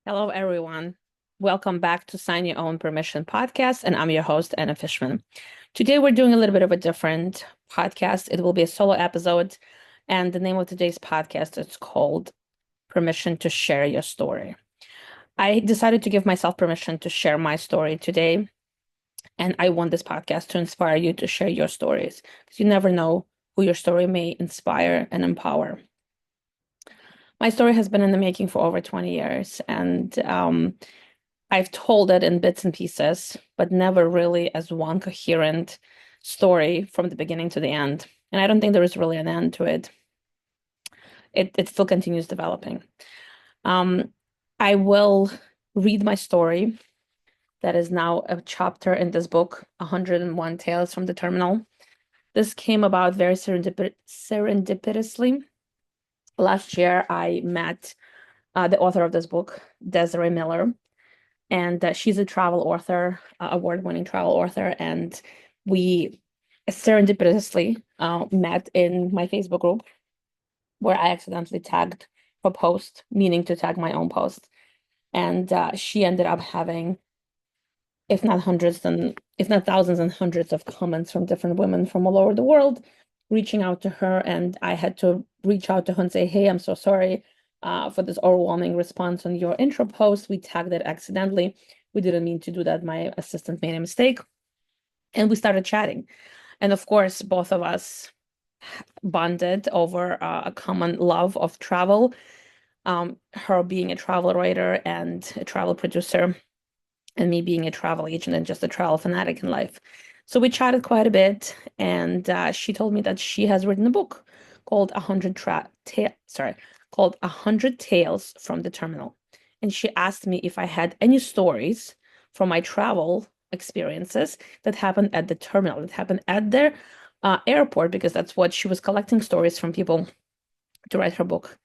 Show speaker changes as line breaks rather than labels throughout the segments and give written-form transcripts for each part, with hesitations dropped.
Hello, everyone. Welcome back to Sign Your Own Permission podcast, and I'm your host, Anna Fishman. Today, we're doing a little bit of a different podcast. It will be a solo episode, and the name of today's podcast is called Permission to Share Your Story. I decided to give myself permission to share my story today, and I want this podcast to inspire you to share your stories because you never know who your story may inspire and empower. My story has been in the making for over 20 years, and I've told it in bits and pieces, but never really as one coherent story from the beginning to the end. And I don't think there is really an end to it. It still continues developing. Um, I will read my story that is now a chapter in this book, 101 Tales from the Terminal. This came about very serendipitously. Last year, I met the author of this book, Desiree Miller, and she's a travel author, award-winning travel author, and we serendipitously met in my Facebook group where I accidentally tagged her post, meaning to tag my own post, and she ended up having, if not hundreds, then if not thousands and hundreds of comments from different women from all over the world, reaching out to her, and I had to reach out to her and say, "Hey, I'm so sorry." For this overwhelming response on your intro post. We tagged it accidentally. We didn't mean to do that. My assistant made a mistake. And we started chatting. And of course, both of us bonded over a common love of travel. Her being a travel writer and a travel producer, and me being a travel agent and just a travel fanatic in life. So we chatted quite a bit, and she told me that she has written a book called called 100 Tales from the Terminal. And she asked me if I had any stories from my travel experiences that happened at the terminal, that happened at their airport, because that's what she was collecting stories from people to write her book.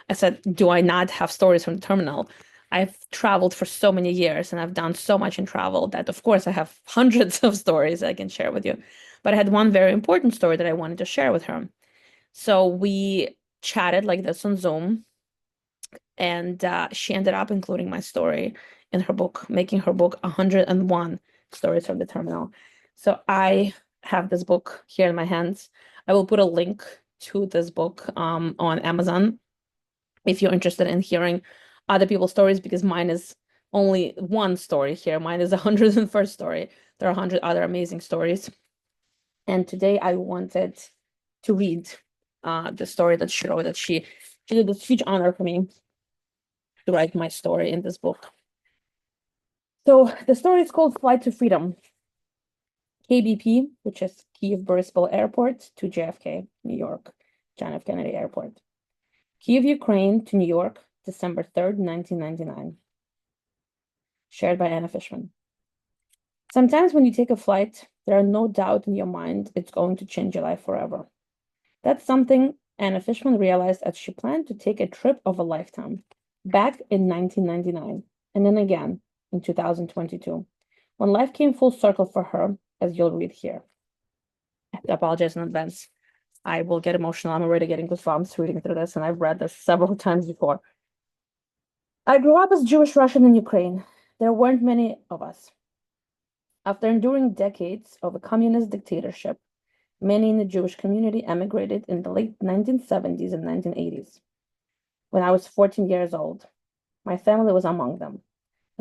I said, do I not have stories from the terminal? I've traveled for so many years and I've done so much in travel that, of course, I have hundreds of stories I can share with you. But I had one very important story that I wanted to share with her. So we chatted like this on Zoom, and she ended up including my story in her book, making her book 101 Stories from the Terminal. So I have this book here in my hands. I will put a link to this book on Amazon if you're interested in hearing other people's stories, because mine is only one story here. Mine is 101st story. There are 100 other amazing stories. And today I wanted to read the story that she wrote, that she did this huge honor for me to write my story in this book. So the story is called Flight to Freedom. KBP, which is Kiev Boryspil Airport, to JFK, New York, John F. Kennedy Airport. Kiev, Ukraine to New York, December 3rd, 1999. Shared by Anna Fishman. Sometimes when you take a flight, there are no doubt in your mind it's going to change your life forever. That's something Anna Fishman realized as she planned to take a trip of a lifetime back in 1999, and then again in 2022, when life came full circle for her, as you'll read here. I apologize in advance. I will get emotional. I'm already getting goosebumps reading through this, and I've read this several times before. I grew up as Jewish Russian in Ukraine. There weren't many of us. After enduring decades of a communist dictatorship, many in the Jewish community emigrated in the late 1970s and 1980s. When I was 14 years old, my family was among them,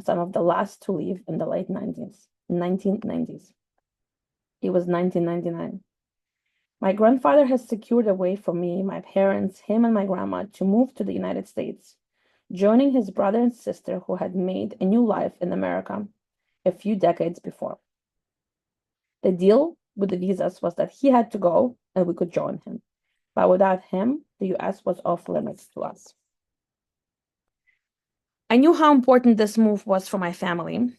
some of the last to leave in the late 1990s. It was 1999. My grandfather has secured a way for me, my parents, him, and my grandma to move to the United States, joining his brother and sister who had made a new life in America a few decades before. The deal with the visas was that he had to go and we could join him. But without him, the US was off limits to us. I knew how important this move was for my family,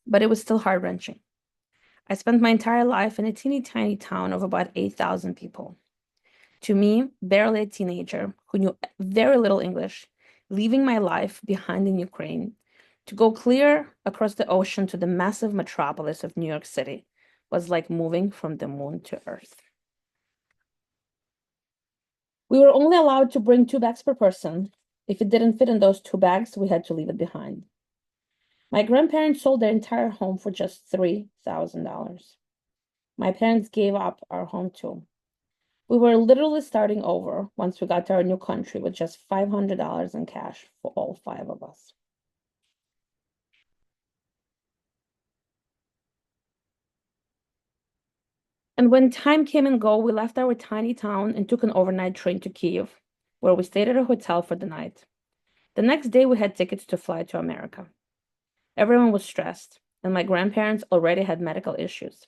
but it was still heart-wrenching. I spent my entire life in a teeny tiny town of about 8,000 people. To me, barely a teenager who knew very little English, leaving my life behind in Ukraine to go clear across the ocean to the massive metropolis of New York City was like moving from the moon to Earth. We were only allowed to bring 2 bags per person, If it didn't fit in those 2 bags, we had to leave it behind. My grandparents sold their entire home for just $3,000. My parents gave up our home too. We were literally starting over once we got to our new country with just $500 in cash for all 5 of us. And when time came and go, we left our tiny town and took an overnight train to Kiev, where we stayed at a hotel for the night. The next day, we had tickets to fly to America. Everyone was stressed, and my grandparents already had medical issues.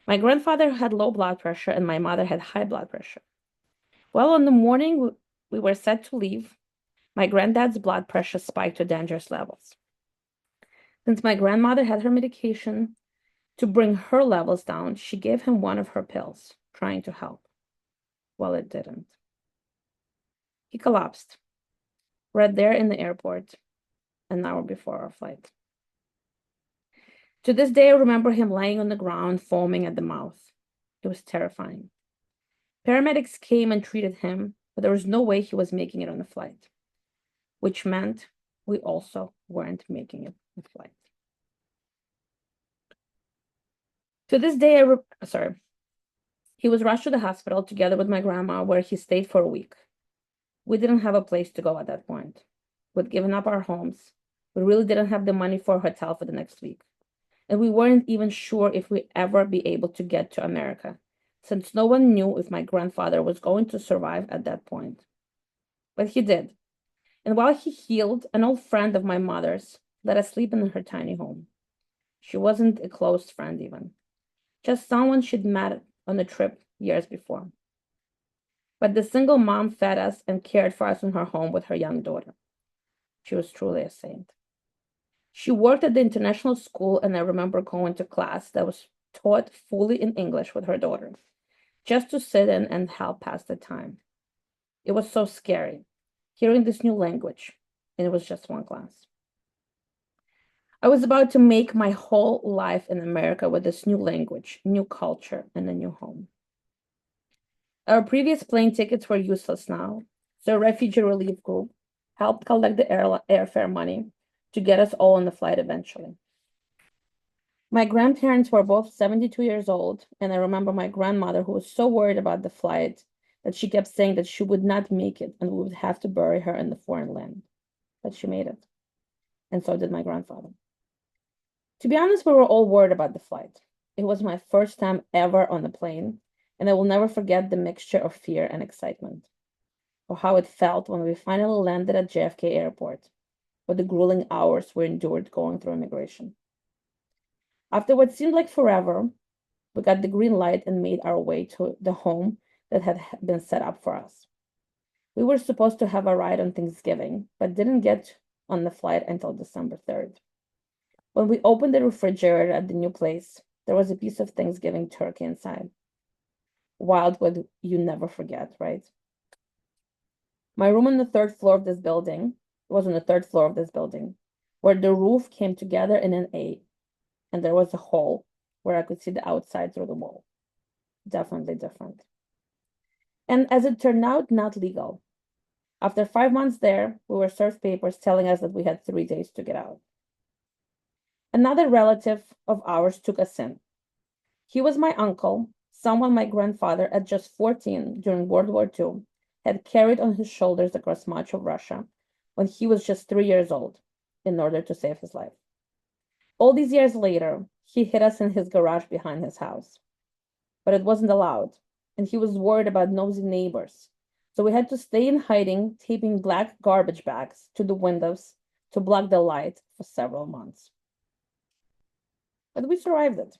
My grandfather had low blood pressure, and my mother had high blood pressure. Well, on the morning we were set to leave, my granddad's blood pressure spiked to dangerous levels. Since my grandmother had her medication to bring her levels down, she gave him one of her pills, trying to help. Well, it didn't. He collapsed right there in the airport an hour before our flight. To this day, I remember him laying on the ground, foaming at the mouth. It was terrifying. Paramedics came and treated him, but there was no way he was making it on the flight, which meant we also weren't making it on the flight. To this day, he was rushed to the hospital together with my grandma, where he stayed for a week. We didn't have a place to go at that point. We'd given up our homes. We really didn't have the money for a hotel for the next week. And we weren't even sure if we'd ever be able to get to America, since no one knew if my grandfather was going to survive at that point. But he did. And while he healed, an old friend of my mother's let us sleep in her tiny home. She wasn't a close friend even, just someone she'd met on a trip years before. But the single mom fed us and cared for us in her home with her young daughter. She was truly a saint. She worked at the international school, and I remember going to class that was taught fully in English with her daughter, just to sit in and help pass the time. It was so scary, hearing this new language, and it was just one class. I was about to make my whole life in America with this new language, new culture, and a new home. Our previous plane tickets were useless now, so a refugee relief group helped collect the airfare money to get us all on the flight eventually. My grandparents were both 72 years old, and I remember my grandmother, who was so worried about the flight that she kept saying that she would not make it and we would have to bury her in the foreign land. But she made it, and so did my grandfather. To be honest, we were all worried about the flight. It was my first time ever on a plane, and I will never forget the mixture of fear and excitement, or how it felt when we finally landed at JFK Airport, or the grueling hours we endured going through immigration. After what seemed like forever, we got the green light and made our way to the home that had been set up for us. We were supposed to have a ride on Thanksgiving, but didn't get on the flight until December 3rd. When we opened the refrigerator at the new place, there was a piece of Thanksgiving turkey inside. Wild what you never forget, right? My room on the third floor of this building was on the third floor of this building, where the roof came together in an A, and there was a hole where I could see the outside through the wall. Definitely different. And as it turned out, not legal. After 5 months there, we were served papers telling us that we had 3 days to get out. Another relative of ours took us in. He was my uncle, someone my grandfather, at just 14 during World War II, had carried on his shoulders across much of Russia when he was just 3 years old in order to save his life. All these years later, he hid us in his garage behind his house. But it wasn't allowed, and he was worried about nosy neighbors. So we had to stay in hiding, taping black garbage bags to the windows to block the light for several months. But we survived it.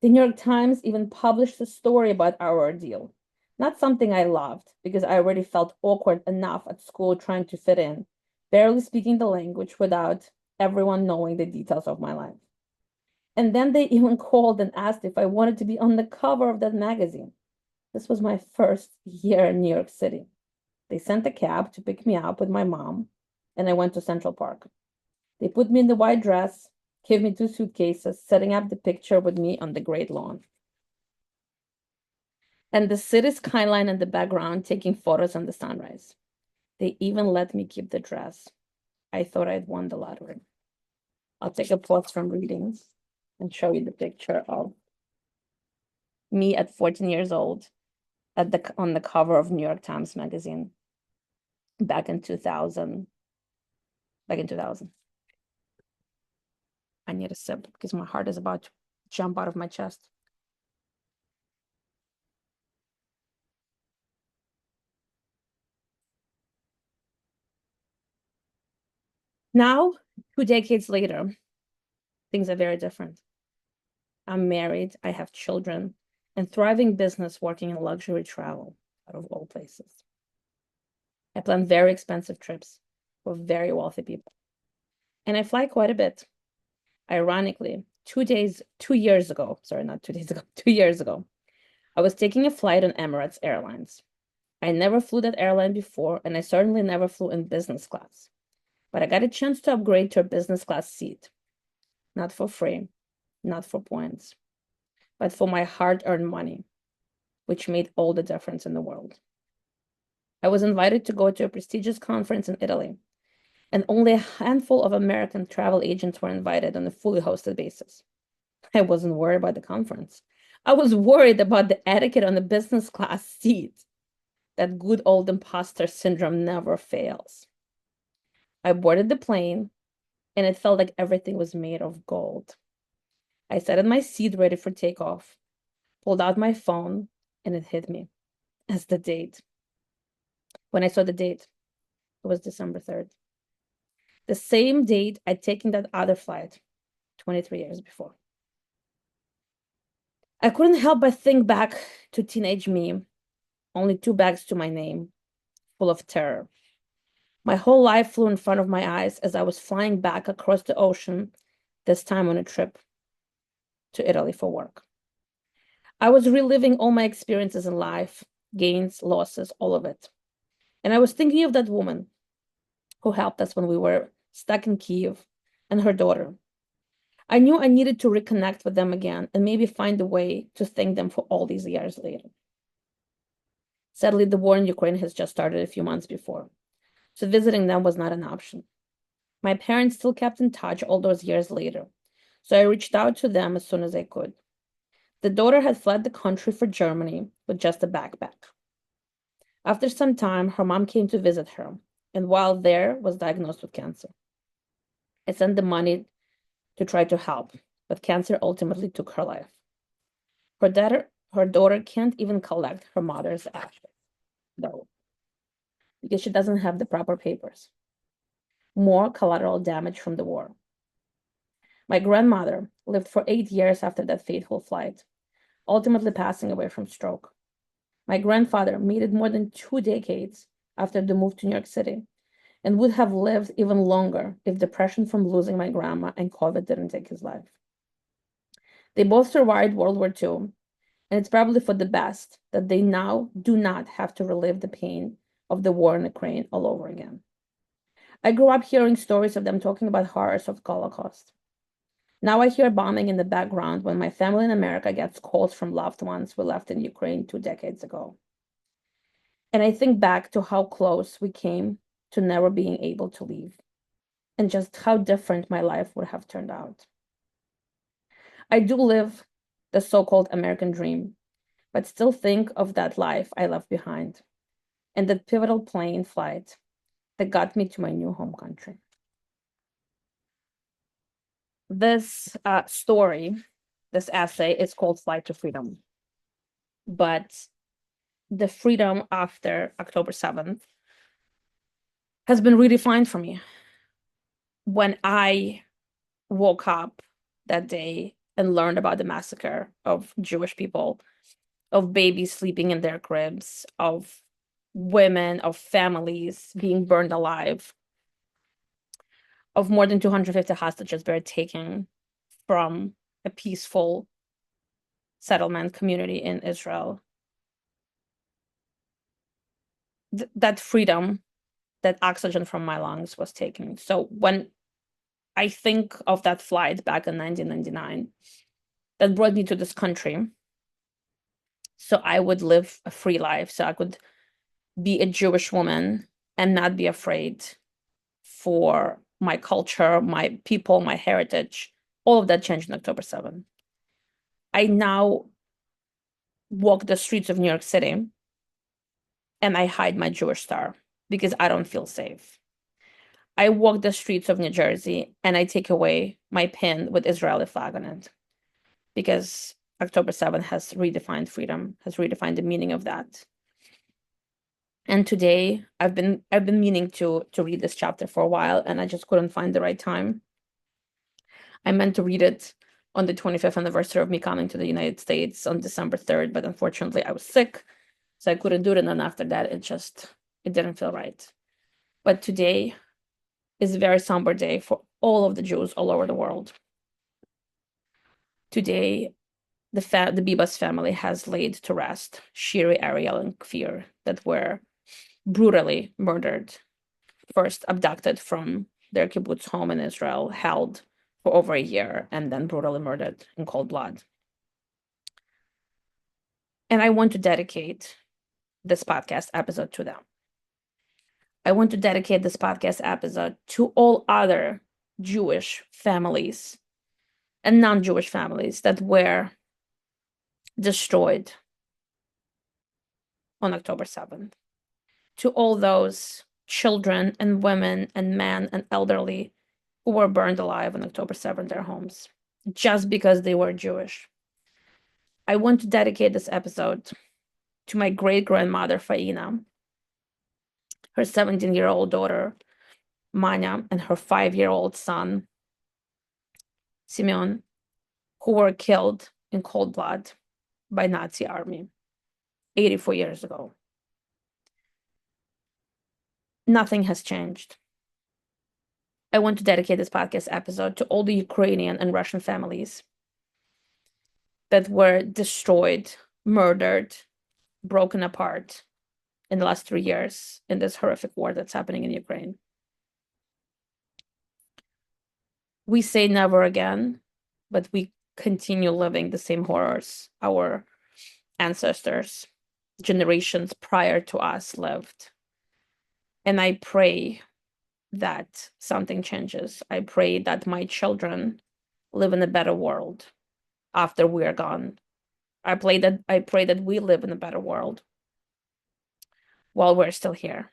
The New York Times even published a story about our ordeal. Not something I loved, because I already felt awkward enough at school trying to fit in, barely speaking the language without everyone knowing the details of my life. And then they even called and asked if I wanted to be on the cover of that magazine. This was my first year in New York City. They sent a cab to pick me up with my mom, and I went to Central Park. They put me in the white dress, gave me 2 suitcases, setting up the picture with me on the great lawn. And the city skyline in the background taking photos on the sunrise. They even let me keep the dress. I thought I'd won the lottery. I'll take a pause from reading and show you the picture of me at 14 years old on the cover of New York Times Magazine back in 2000. Back in 2000. I need a sip because my heart is about to jump out of my chest. Now, 2 decades later, things are very different. I'm married, I have children, and thriving business working in luxury travel, out of all places. I plan very expensive trips for very wealthy people. And I fly quite a bit. Ironically, 2 years ago, sorry, not 2 days ago, 2 years ago, I was taking a flight on Emirates Airlines. I never flew that airline before, and I certainly never flew in business class. But I got a chance to upgrade to a business class seat. Not for free, not for points, but for my hard-earned money, which made all the difference in the world. I was invited to go to a prestigious conference in Italy, and only a handful of American travel agents were invited on a fully hosted basis. I wasn't worried about the conference. I was worried about the etiquette on the business class seat. That good old imposter syndrome never fails. I boarded the plane, and it felt like everything was made of gold. I sat in my seat ready for takeoff, pulled out my phone, and it hit me as the date. When I saw the date, it was December 3rd. The same date I'd taken that other flight 23 years before. I couldn't help but think back to teenage me, only 2 bags to my name, full of terror. My whole life flew in front of my eyes as I was flying back across the ocean, this time on a trip to Italy for work. I was reliving all my experiences in life, gains, losses, all of it. And I was thinking of that woman who helped us when we were stuck in Kiev and her daughter. I knew I needed to reconnect with them again and maybe find a way to thank them for all these years later. Sadly, the war in Ukraine has just started a few months before, so visiting them was not an option. My parents still kept in touch all those years later, so I reached out to them as soon as I could. The daughter had fled the country for Germany with just a backpack. After some time, her mom came to visit her, and while there, was diagnosed with cancer. I sent the money to try to help, but cancer ultimately took her life. Her daughter can't even collect her mother's ashes, though, because she doesn't have the proper papers. More collateral damage from the war. My grandmother lived for 8 years after that fateful flight, ultimately passing away from stroke. My grandfather made it more than 2 decades after the move to New York City and would have lived even longer if depression from losing my grandma and COVID didn't take his life. They both survived World War II, and it's probably for the best that they now do not have to relive the pain of the war in Ukraine all over again. I grew up hearing stories of them talking about horrors of the Holocaust. Now I hear bombing in the background when my family in America gets calls from loved ones we left in Ukraine 2 decades ago. And I think back to how close we came to never being able to leave, and just how different my life would have turned out. I do live the so-called American dream, but still think of that life I left behind and that pivotal plane flight that got me to my new home country. This story, this essay, is called Flight to Freedom. But the freedom after October 7th has been redefined for me. When I woke up that day and learned about the massacre of Jewish people, of babies sleeping in their cribs, of women, of families being burned alive, of more than 250 hostages being taken from a peaceful settlement community in Israel. That freedom, that oxygen from my lungs was taken. So when I think of that flight back in 1999, that brought me to this country, so I would live a free life, so I could be a Jewish woman and not be afraid for my culture, my people, my heritage. All of that changed on October 7th. I now walk the streets of New York City and I hide my Jewish star because I don't feel safe. I walk the streets of New Jersey and I take away my pin with Israeli flag on it because October 7th has redefined freedom, has redefined the meaning of that. And today I've been meaning to read this chapter for a while and I just couldn't find the right time. I meant to read it on the 25th anniversary of me coming to the United States on December 3rd, but unfortunately I was sick, so I couldn't do it. And then after that, it didn't feel right. But today is a very somber day for all of the Jews all over the world. Today, the Bibas family has laid to rest Shiri, Ariel, and Kfir that were brutally murdered, first abducted from their kibbutz home in Israel, held for over a year, and then brutally murdered in cold blood. And I want to dedicate this podcast episode to them. I want to dedicate this podcast episode to all other Jewish families and non-Jewish families that were destroyed on October 7th. To all those children and women and men and elderly who were burned alive on October 7th in their homes, just because they were Jewish. I want to dedicate this episode to my great-grandmother, Faina, her 17-year-old daughter, Manya, and her 5-year-old son, Simeon, who were killed in cold blood by Nazi army 84 years ago. Nothing has changed. I want to dedicate this podcast episode to all the Ukrainian and Russian families that were destroyed, murdered, broken apart in the last 3 years in this horrific war that's happening in Ukraine. We say never again, but we continue living the same horrors our ancestors, generations prior to us, lived. And I pray that something changes. I pray that my children live in a better world after we are gone. I pray that we live in a better world while we're still here.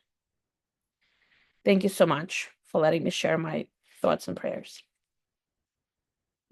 Thank you so much for letting me share my thoughts and prayers.